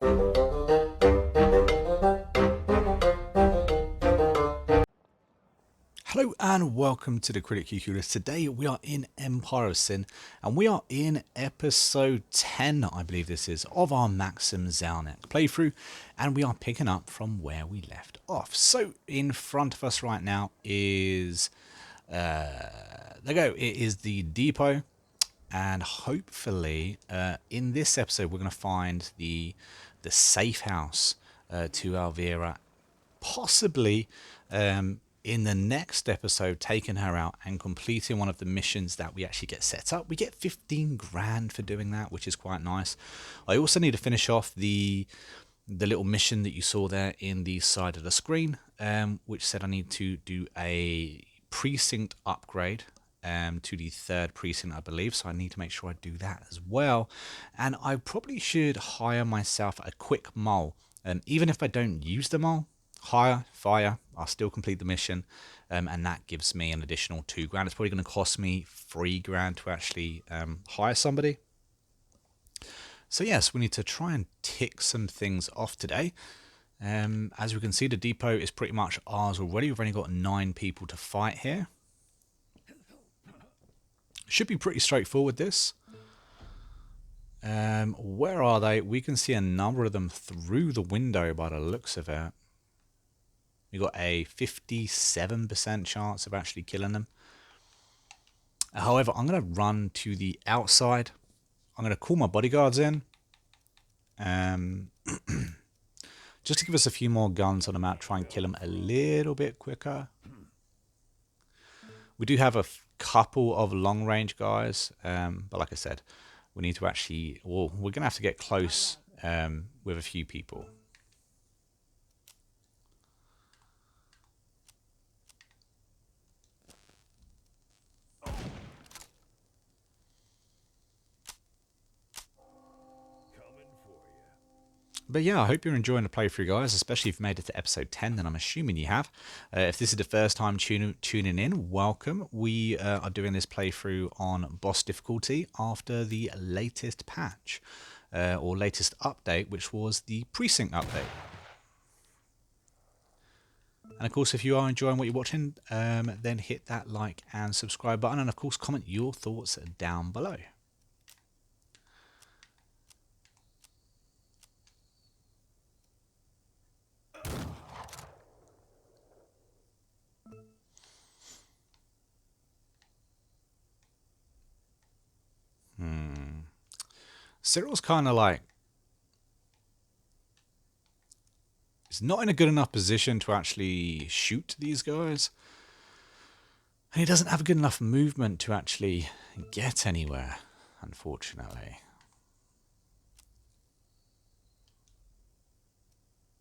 Hello and welcome to the Critically Clueless. Today we are in Empire of Sin and we are in episode 10, I believe this is, of our Maxim Zelnick playthrough, and we are picking up from where we left off. So in front of us right now is, there you go, it is the depot, and hopefully in this episode we're going to find the safe house to Alvira, possibly in the next episode taking her out and completing one of the missions that we actually get set up. We get 15 grand for doing that, which is quite nice. I also need to finish off the little mission that you saw there in the side of the screen, which said I need to do a precinct upgrade to the 3rd precinct, I believe, so I need to make sure I do that as well. And I probably should hire myself a quick mole, even if I don't use the mole. Hire, fire, I'll still complete the mission, and that gives me an additional 2 grand. It's probably going to cost me 3 grand to actually hire somebody. So yes, we need to try and tick some things off today. As we can see, the depot is pretty much ours already. We've only got 9 people to fight here. Should be pretty straightforward, this. Where are they? We can see a number of them through the window by the looks of it. We got a 57% chance of actually killing them. However, I'm going to run to the outside. I'm going to call my bodyguards in. Just to give us a few more guns on the map, try and kill them a little bit quicker. We do have a couple of long range guys, but like I said, we need to actually, well, we're going to have to get close with a few people. But yeah, I hope you're enjoying the playthrough, guys, especially if you've made it to episode 10, then I'm assuming you have. If this is the first time tuning in, welcome. We are doing this playthrough on boss difficulty after the latest patch, or latest update, which was the precinct update. And of course, if you are enjoying what you're watching, then hit that like and subscribe button, and of course comment your thoughts down below. Cyril's kind of like, he's not in a good enough position to actually shoot these guys. And he doesn't have a good enough movement to actually get anywhere, unfortunately.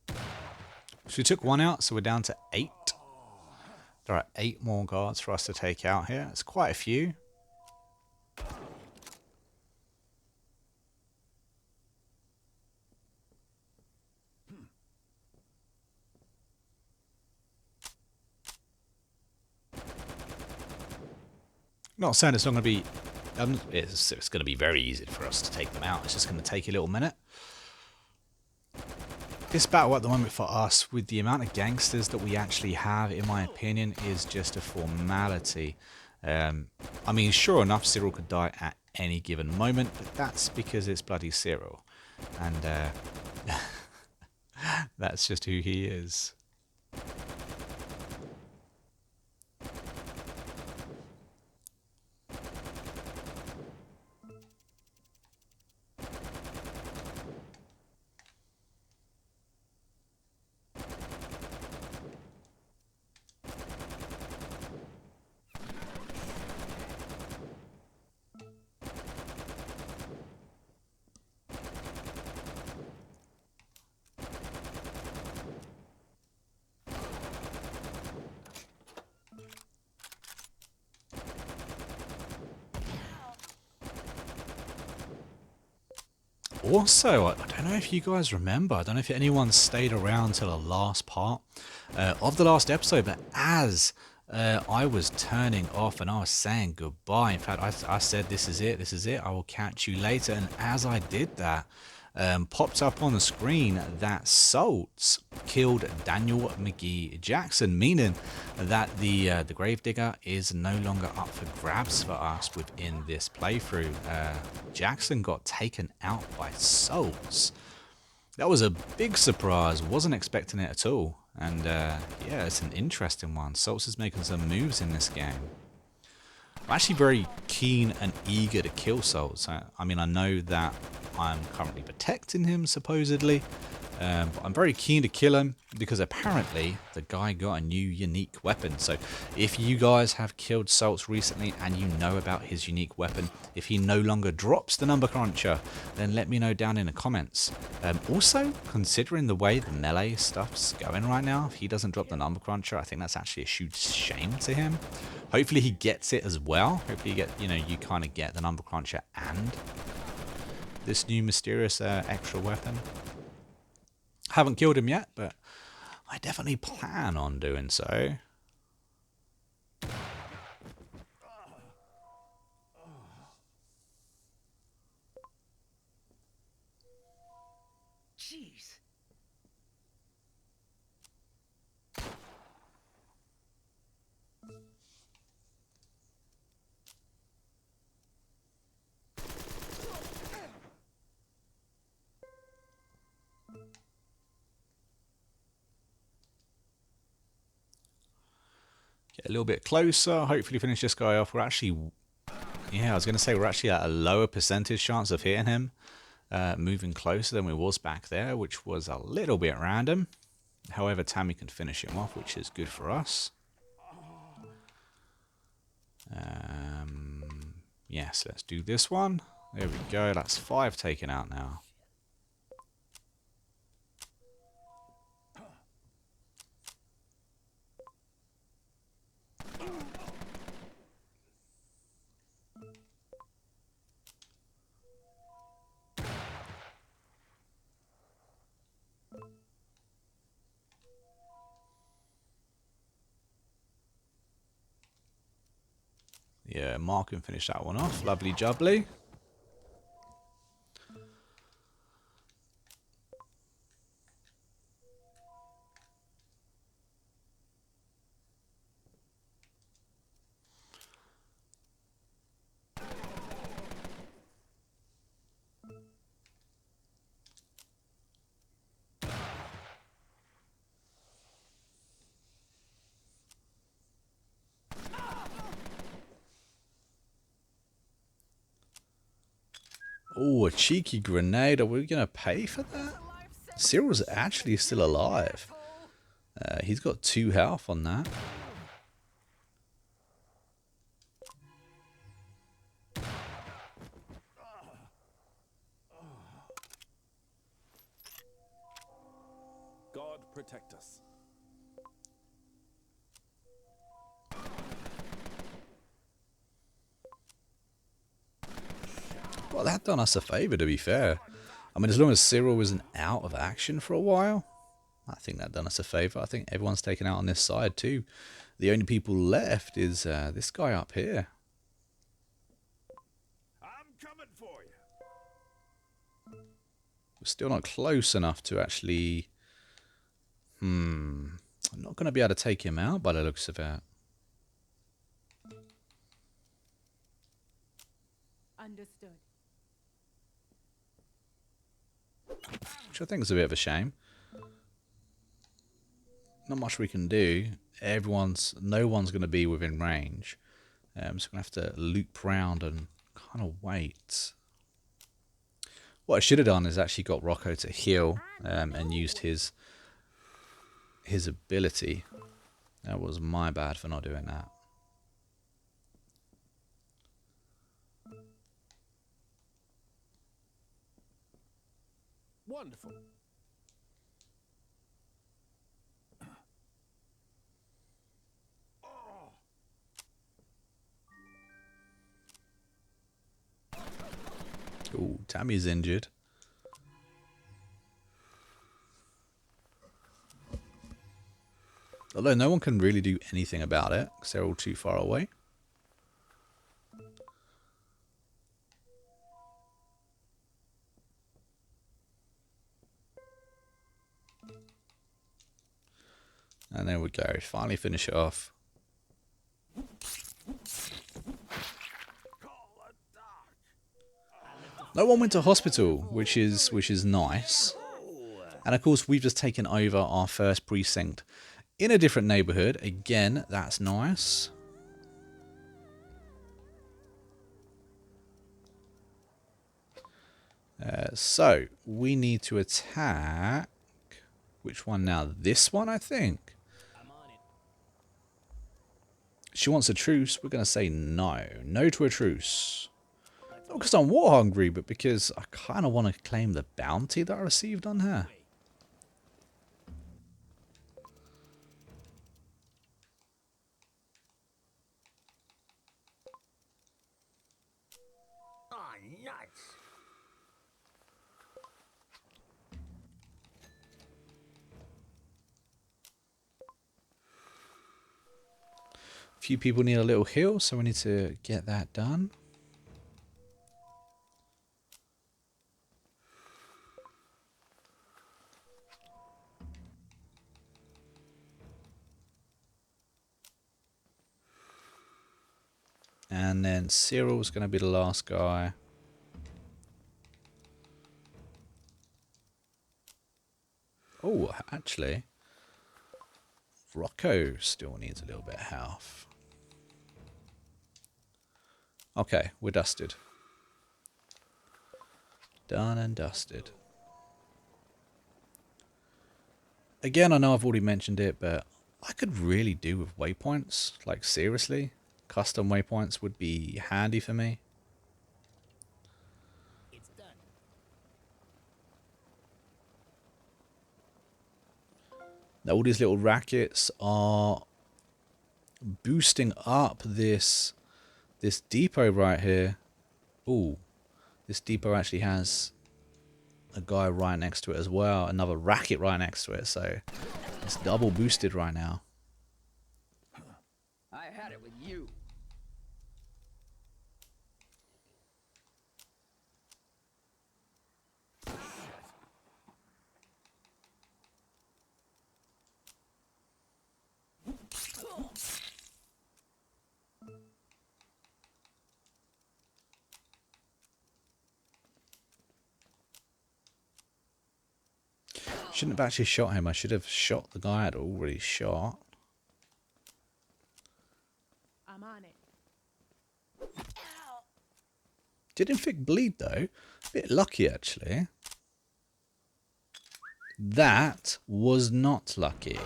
So we took 1 out, so we're down to 8. There are 8 more guards for us to take out here. It's quite a few. Not saying it's not going to be, it's going to be very easy for us to take them out. It's just going to take a little minute. This battle at the moment for us, with the amount of gangsters that we actually have, in my opinion, is just a formality. I mean, sure enough, Cyril could die at any given moment, but that's because it's bloody Cyril. And that's just who he is. Also, I don't know if you guys remember, I don't know if anyone stayed around till the last part of the last episode, but as I was turning off and I was saying goodbye, in fact, I said, this is it, I will catch you later, and as I did that, popped up on the screen that Solts killed Daniel McGee Jackson, meaning that the Gravedigger is no longer up for grabs for us within this playthrough. Jackson got taken out by Solts. That was a big surprise, wasn't expecting it at all. And yeah, it's an interesting one. Solts is making some moves in this game. I'm actually very keen and eager to kill Solts. I mean, I know that I'm currently protecting him, supposedly. But I'm very keen to kill him because apparently the guy got a new unique weapon. So if you guys have killed Solts recently and you know about his unique weapon, if he no longer drops the number cruncher, then let me know down in the comments. Also, considering the way the melee stuff's going right now, if he doesn't drop the number cruncher, I think that's actually a huge shame to him. Hopefully he gets it as well. Hopefully you kind of get the number cruncher and this new mysterious extra weapon. Haven't killed him yet, but I definitely plan on doing so. Jeez. Get a little bit closer, hopefully finish this guy off. We're actually, yeah, I was going to say we're actually at a lower percentage chance of hitting him. Moving closer than we was back there, which was a little bit random. However, Tammy can finish him off, which is good for us. Yes, let's do this one. There we go, that's 5 taken out now. Yeah, Mark can finish that one off. Lovely jubbly. Oh, a cheeky grenade. Are we going to pay for that? Cyril's actually still alive. He's got 2 health on that. God protect us. Well, that done us a favour, to be fair. I mean, as long as Cyril wasn't out of action for a while, I think that done us a favour. I think everyone's taken out on this side too. The only people left is this guy up here. I'm coming for you. We're still not close enough to actually... I'm not going to be able to take him out by the looks of it. Understood. Which I think is a bit of a shame. Not much we can do. No one's going to be within range. So we're going to have to loop round and kind of wait. What I should have done is actually got Rocco to heal and used his ability. That was my bad for not doing that. Wonderful. Ooh, Tammy's injured. Although no one can really do anything about it because they're all too far away. And there we go. Finally finish it off. No one went to hospital, which is nice. And of course, we've just taken over our first precinct in a different neighborhood. Again, that's nice. So we need to attack. Which one now? This one, I think. She wants a truce. We're going to say no. No to a truce. Not because I'm war hungry, but because I kind of want to claim the bounty that I received on her. Oh, nuts. Few people need a little heal, so we need to get that done. And then Cyril's going to be the last guy. Oh, actually, Rocco still needs a little bit of health. Okay, we're dusted. Done and dusted. Again, I know I've already mentioned it, but I could really do with waypoints. Like, seriously, custom waypoints would be handy for me. It's done. Now, all these little rackets are boosting up this depot right here. Ooh, this depot actually has a guy right next to it as well. Another racket right next to it, so it's double boosted right now. I had it with you. Shouldn't have actually shot him. I should have shot the guy I'd already shot. I'm on it. Did inflict bleed though. Bit lucky actually. That was not lucky.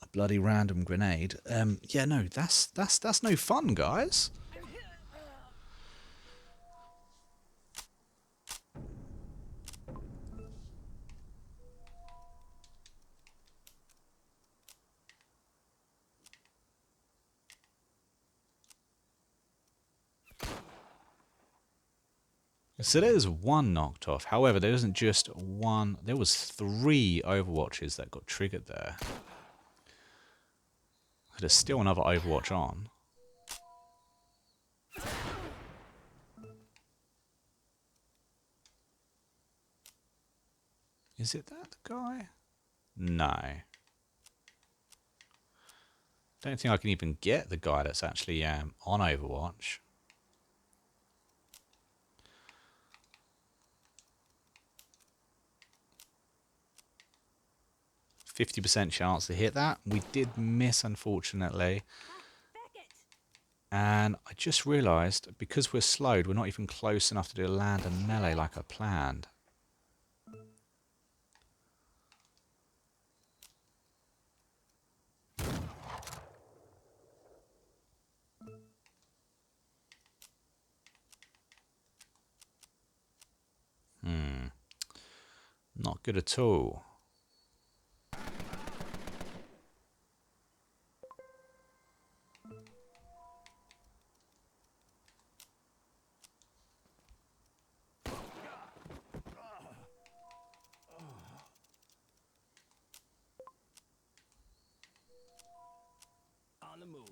A bloody random grenade. Yeah, no, that's no fun, guys. So there's one knocked off. However, there isn't just one. There was 3 Overwatches that got triggered there. There's still another Overwatch on. Is it that guy? No. Don't think I can even get the guy that's actually on Overwatch. 50% chance to hit that. We did miss, unfortunately. And I just realised, because we're slowed, we're not even close enough to do a land and melee like I planned. Not good at all. On the move.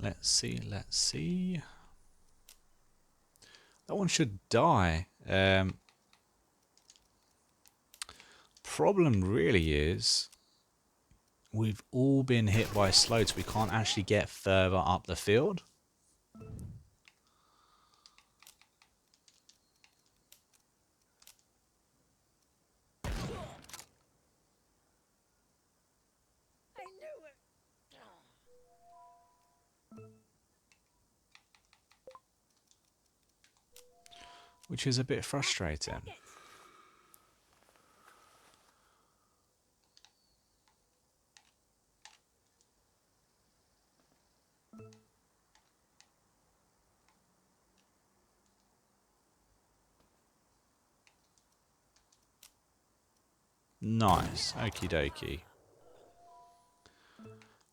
Let's see, let's see. That one should die. Problem really is we've all been hit by Solts. We can't actually get further up the field. I knew it. Which is a bit frustrating. Nice. Okie dokie.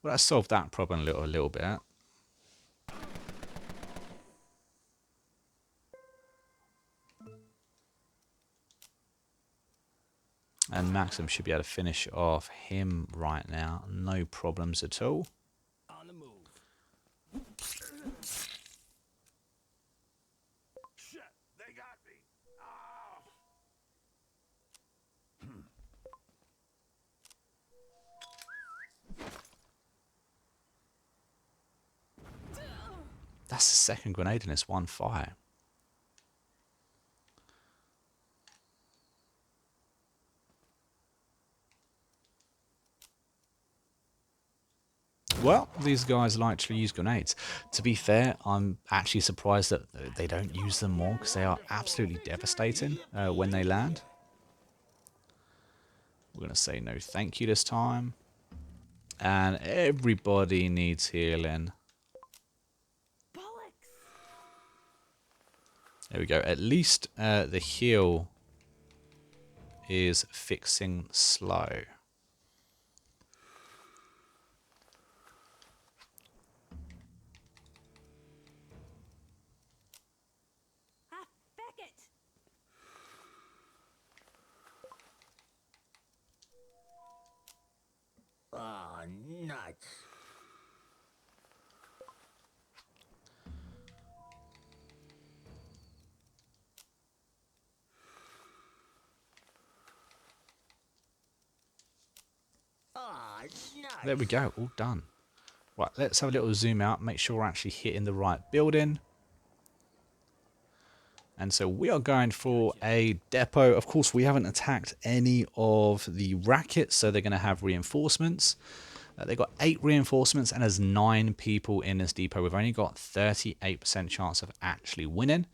Well, that solved that problem a little bit. And Maxim should be able to finish off him right now. No problems at all. On the move. Shit, they got me. Ah! That's the second grenade in this one fire. Well, these guys like to use grenades. To be fair, I'm actually surprised that they don't use them more because they are absolutely devastating when they land. We're going to say no thank you this time. And everybody needs healing. There we go. At least the heal is fixing slow. Ah, feck it! Oh, nuts. Oh, nuts. There we go. All done. Right, let's have a little zoom out. Make sure we're actually hitting the right building. And so we are going for a depot. Of course, we haven't attacked any of the rackets, so they're going to have reinforcements. They've got 8 reinforcements and there's 9 people in this depot. We've only got 38% chance of actually winning.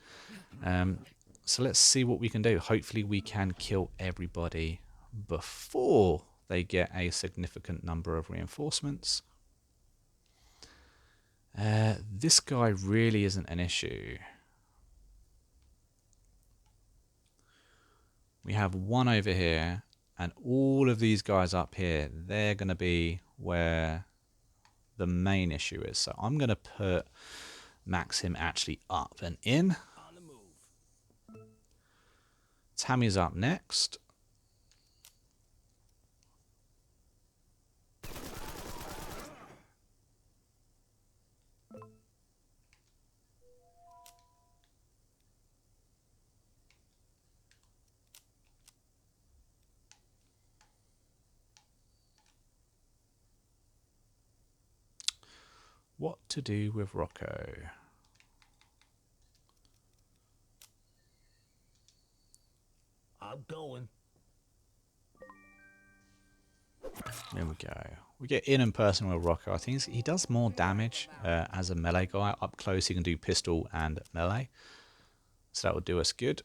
So let's see what we can do. Hopefully we can kill everybody before they get a significant number of reinforcements. This guy really isn't an issue. We have one over here, and all of these guys up here, they're going to be where the main issue is. So I'm going to put Maxim actually up and in. On the move. Tammy's up next. What to do with Rocco? I'm going. There we go. We get in person with Rocco. I think he does more damage as a melee guy. Up close, he can do pistol and melee. So that will do us good.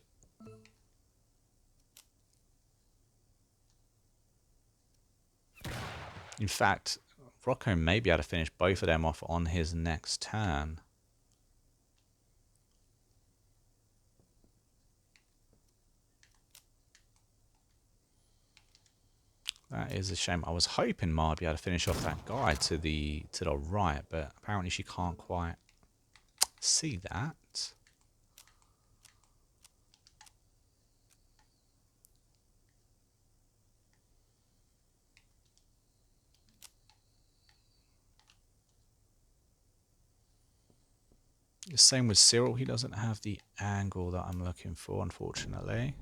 In fact, Rocco may be able to finish both of them off on his next turn. That is a shame. I was hoping Ma would be able to finish off that guy to the right, but apparently she can't quite see that. Same with Cyril. He doesn't have the angle that I'm looking for, unfortunately.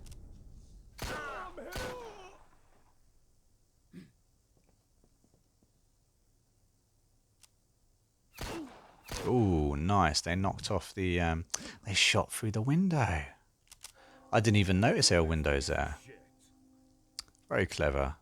Ooh, nice. They knocked off the... they shot through the window. I didn't even notice there were windows there. Very clever.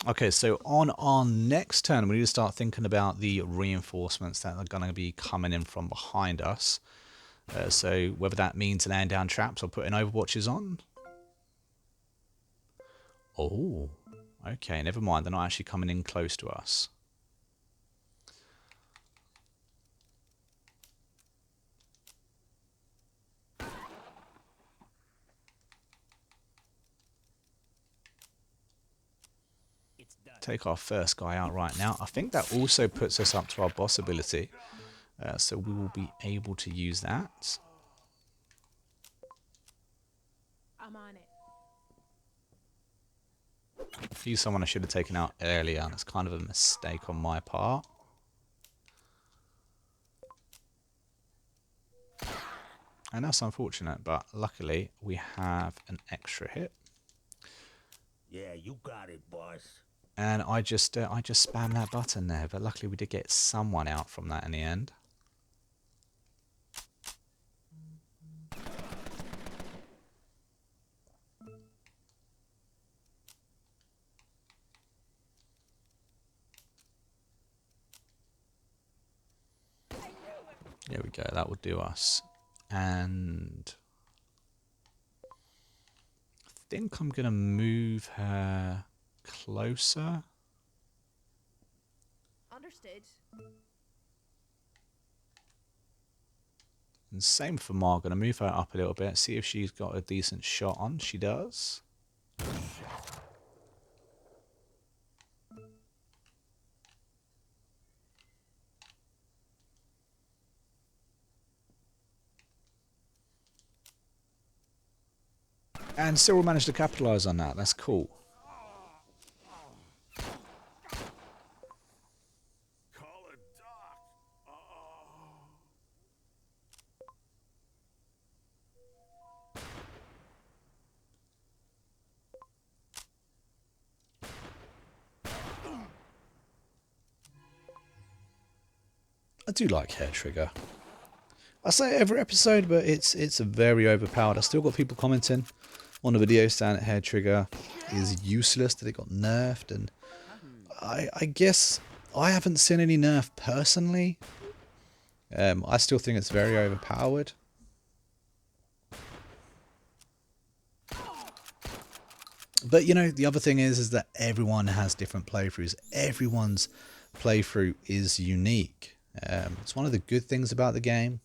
Okay, so on our next turn, we need to start thinking about the reinforcements that are going to be coming in from behind us. So whether that means laying down traps or putting overwatches on. Oh, okay, never mind. They're not actually coming in close to us. Take our first guy out right now. I think that also puts us up to our boss ability. So we will be able to use that. I'm on it. He's someone I should have taken out earlier, and it's kind of a mistake on my part. And that's unfortunate, but luckily we have an extra hit. Yeah, you got it, boss. And I just spammed that button there, but luckily we did get someone out from that in the end. There we go, that will do us. And I think I'm going to move her closer. Understood. And same for Mar, going to move her up a little bit, see if she's got a decent shot on. She does. And Cyril managed to capitalize on that. That's cool. Call a doc. Oh. I do like Hair Trigger. I say it every episode, but it's very overpowered. I still got people commenting on the video saying that Hair Trigger is useless, that it got nerfed, and I guess I haven't seen any nerf personally. I still think it's very overpowered. But, you know, the other thing is that everyone has different playthroughs. Everyone's playthrough is unique. It's one of the good things about the game,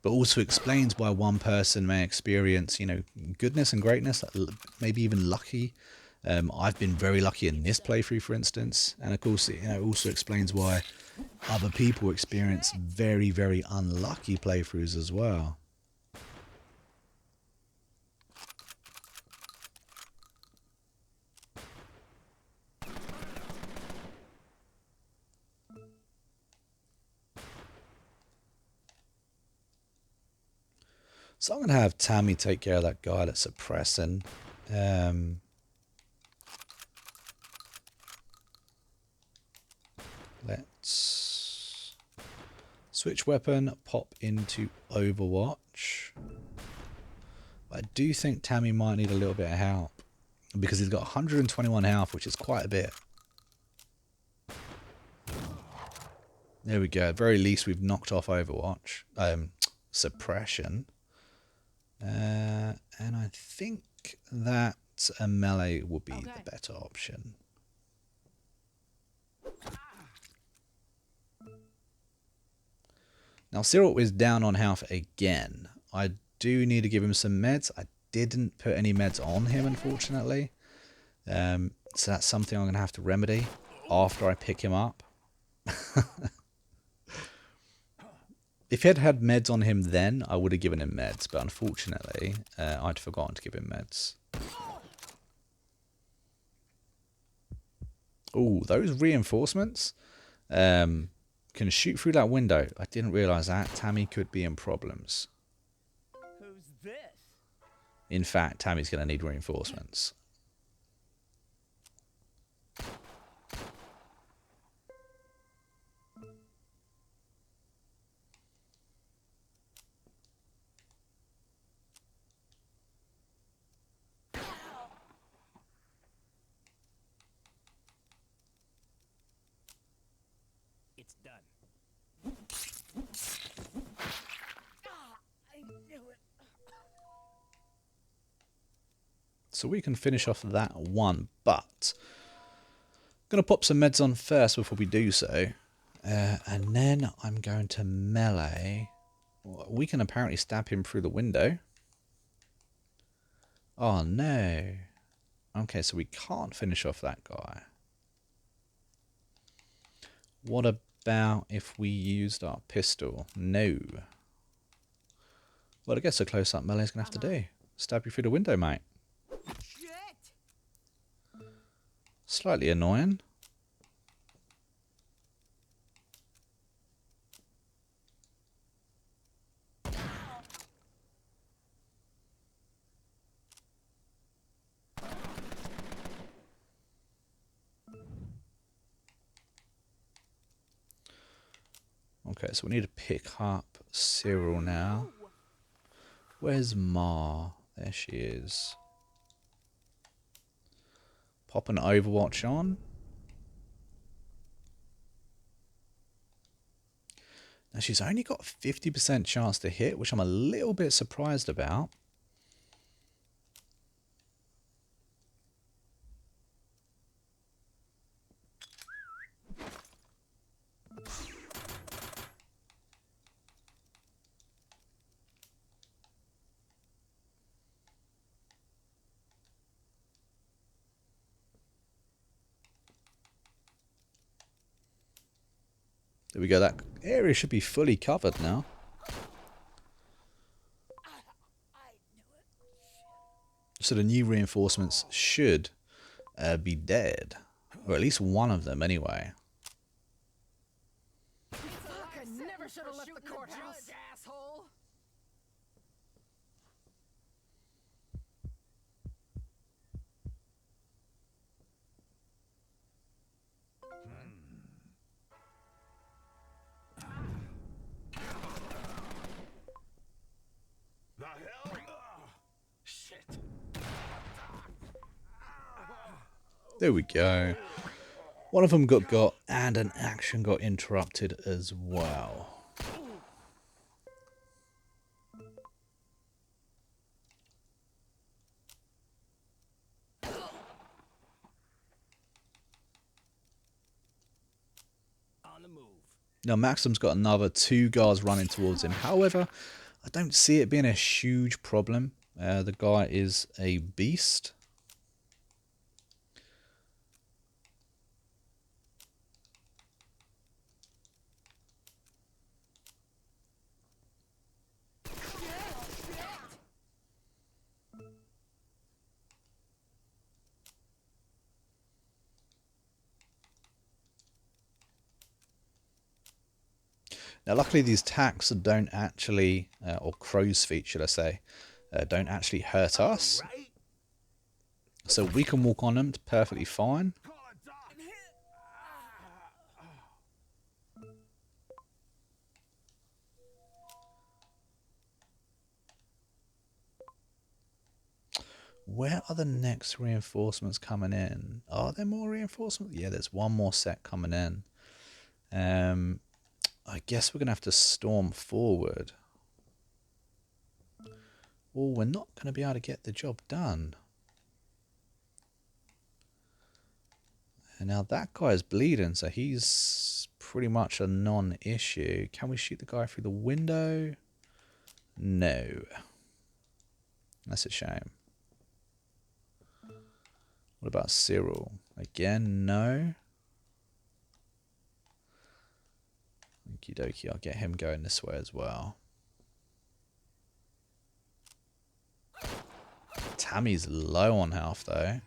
but also explains why one person may experience, you know, goodness and greatness, maybe even lucky. I've been very lucky in this playthrough, for instance, and of course, you know, it also explains why other people experience very, very unlucky playthroughs as well. So I'm going to have Tammy take care of that guy that's suppressing. Let's switch weapon, pop into Overwatch. I do think Tammy might need a little bit of help, because he's got 121 health, which is quite a bit. There we go. At very least, we've knocked off Overwatch. Suppression. And I think that a melee would be the better option. Now, Cyril is down on health again. I do need to give him some meds. I didn't put any meds on him, unfortunately. So that's something I'm going to have to remedy after I pick him up. If he had had meds on him then, I would have given him meds. But unfortunately, I'd forgotten to give him meds. Oh, those reinforcements can shoot through that window. I didn't realise that. Tammy could be in problems. Who's this? In fact, Tammy's going to need reinforcements. It's done. I knew it. So we can finish off that one, but I'm going to pop some meds on first before we do so. And then I'm going to melee. We can apparently stab him through the window. Oh no. Okay, so we can't finish off that guy. What about if we used our pistol? No. Well, I guess a close-up melee is going to have to do. Stab you through the window, mate. Shit! Slightly annoying. Okay, so we need to pick up Cyril now. Where's Ma? There she is. Pop an Overwatch on. Now she's only got a 50% chance to hit, which I'm a little bit surprised about. There we go, that area should be fully covered now. So the new reinforcements should be dead. Or at least one of them anyway. Fuck, I never should have left the courthouse, asshole! The hell? Shit. There we go. One of them got, and an action got interrupted as well. On the move. Now Maxim's got another 2 guards running towards him. However, I don't see it being a huge problem. The guy is a beast. Now, luckily, these tacks don't actually, or crow's feet, should I say, don't actually hurt us. Right? So we can walk on them perfectly fine. Call a doc. Where are the next reinforcements coming in? Are there more reinforcements? Yeah, there's one more set coming in. I guess we're going to have to storm forward. Or we're not going to be able to get the job done. And now that guy's bleeding, so he's pretty much a non-issue. Can we shoot the guy through the window? No. That's a shame. What about Cyril? Again, no. Okie dokie, I'll get him going this way as well. Tammy's low on health though.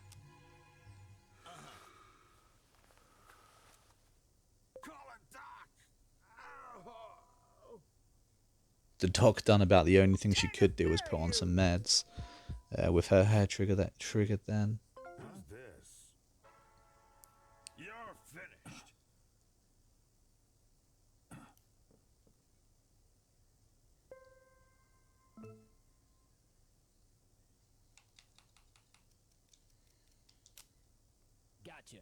Call a doc. Ow. The doc done about the only thing she could do was put on some meds. With her hair triggered then. How's this? You're finished. Gotcha.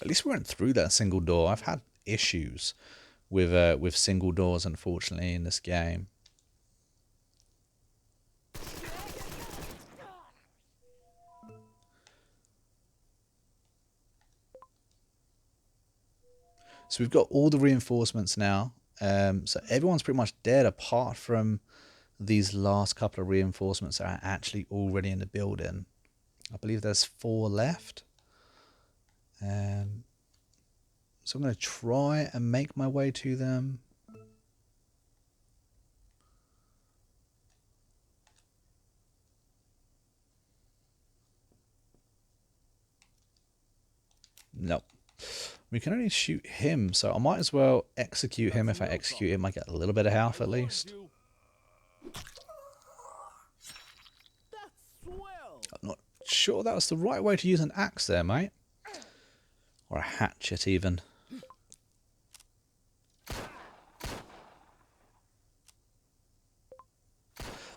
At least we went through that single door. I've had issues with single doors, unfortunately, in this game. So we've got all the reinforcements now. So everyone's pretty much dead apart from these last couple of reinforcements that are actually already in the building. I believe there's 4 left. So I'm going to try and make my way to them. Nope. We can only shoot him, so I might as well execute him. If I execute him, I get a little bit of health at least. That's swell. I'm not sure that was the right way to use an axe there, mate. Or a hatchet, even.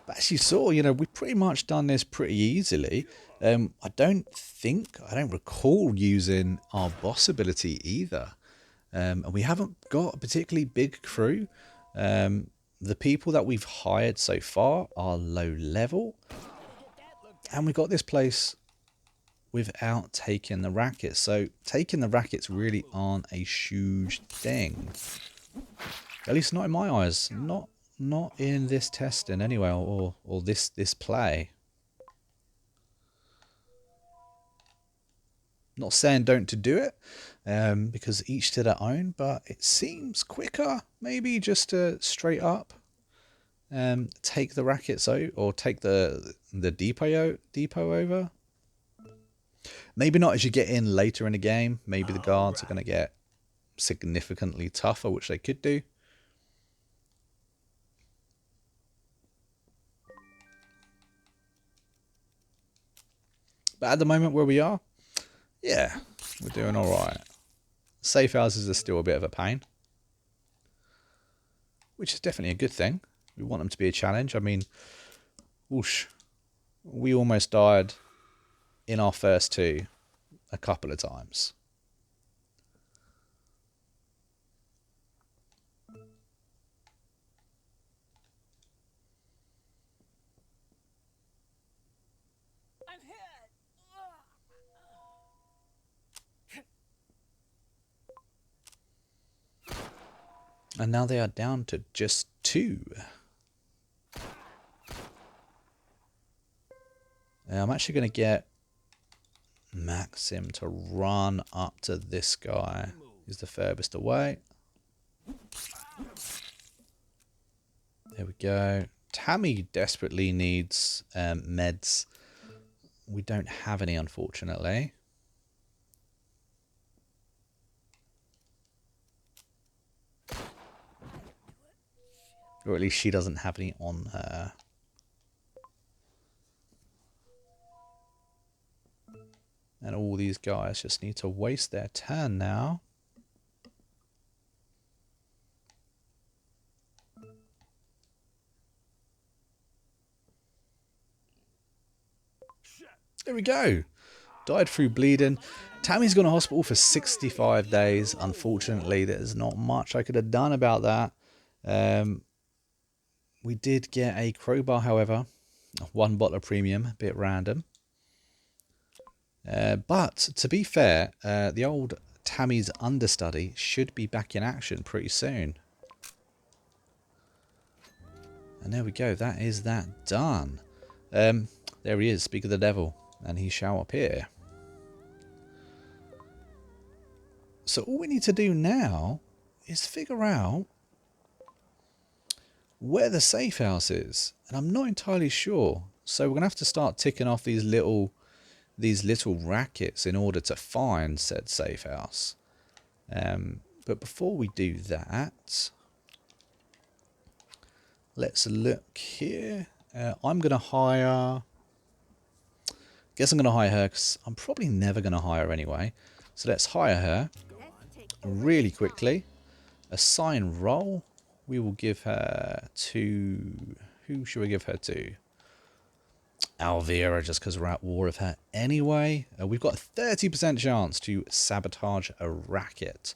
But as you saw, you know, we've pretty much done this pretty easily. I don't recall using our boss ability either. And we haven't got a particularly big crew. The people that we've hired so far are low level. And we got this place without taking the rackets. So taking the rackets really aren't a huge thing. At least not in my eyes. Not in this testing anyway, or this play. Not saying don't to do it, because each to their own, but it seems quicker maybe just to straight up take the rackets out, or take the depot over. Maybe not as you get in later in the game. Maybe the guards are going to get significantly tougher, which they could do. But at the moment where we are, yeah, we're doing all right. Safe houses are still a bit of a pain, which is definitely a good thing. We want them to be a challenge. I mean, whoosh, we almost died in our first 2 a couple of times. I'm hit. And now they are down to just 2. Now I'm actually going to get Maxim to run up to this guy. He's the furthest away. There we go. Tammy desperately needs meds. We don't have any, unfortunately. Or at least she doesn't have any on her. And all these guys just need to waste their turn now. There we go. Died through bleeding. Tammy's gone to hospital for 65 days. Unfortunately, there's not much I could have done about that. We did get a crowbar, however. 1 bottle of premium, a bit random. But to be fair, the old Tammy's understudy should be back in action pretty soon. And there we go. That is that done. There he is, speak of the devil, and he shall appear. So all we need to do now is figure out where the safe house is. And I'm not entirely sure. So we're going to have to start ticking off these little rackets in order to find said safe house. But before we do that, let's look here. I'm going to hire... Guess I'm going to hire her because I'm probably never going to hire her anyway. So let's hire her really quickly. Assign role. We will give her to... Who should we give her to? Alvira, just because we're at war with her anyway. We've got a 30% chance to sabotage a racket.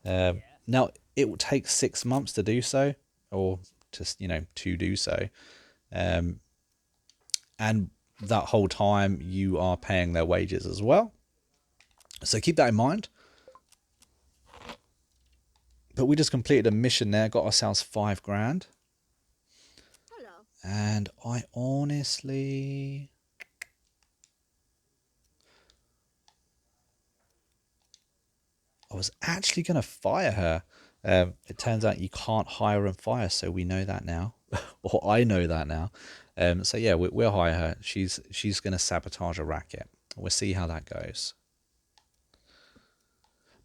Now, it will take 6 months to do so. Or just, to do so. And that whole time you are paying their wages as well. So keep that in mind. But we just completed a mission there, got ourselves 5 grand. Hello. And I honestly... I was actually going to fire her. It turns out you can't hire and fire, so we know that now. Or I know that now. So yeah, we'll hire her. She's going to sabotage a racket. We'll see how that goes.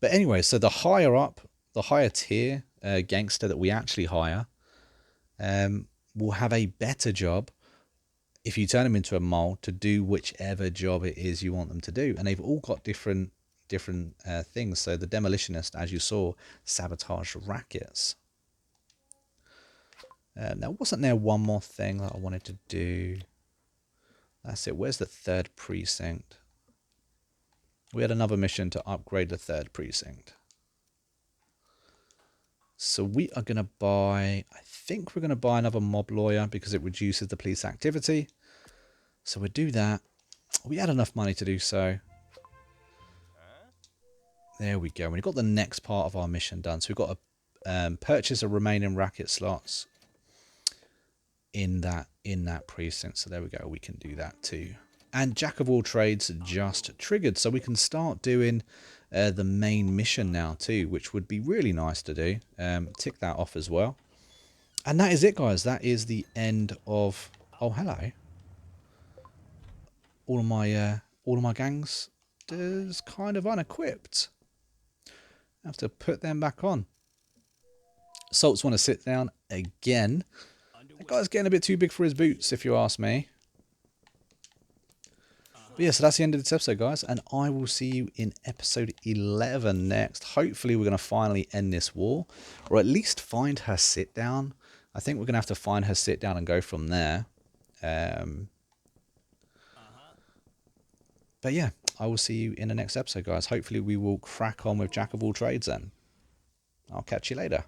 But anyway, so the higher up, the higher tier gangster that we actually hire will have a better job if you turn them into a mole to do whichever job it is you want them to do. And they've all got different things. So the demolitionist, as you saw, sabotaged rackets. Now, wasn't there one more thing that I wanted to do? That's it. Where's the 3rd precinct? We had another mission to upgrade the 3rd precinct. So we are going to buy... I think we're going to buy another mob lawyer because it reduces the police activity. So we'll do that. We had enough money to do so. There we go. We've got the next part of our mission done. So we've got to purchase a remaining racket slots in that precinct. So there we go. We can do that too. And Jack of all trades just triggered. So we can start doing the main mission now too, which would be really nice to do. Tick that off as well. And that is it, guys. That is the end of... Oh, hello. All of my gangsters kind of unequipped. I have to put them back on. Solts want to sit down again. That guy's getting a bit too big for his boots, if you ask me. But yeah, so that's the end of this episode, guys. And I will see you in episode 11 next. Hopefully, we're going to finally end this war. Or at least find her sit down. I think we're going to have to find her sit down and go from there. But yeah, I will see you in the next episode, guys. Hopefully, we will crack on with Jack of all trades then. I'll catch you later.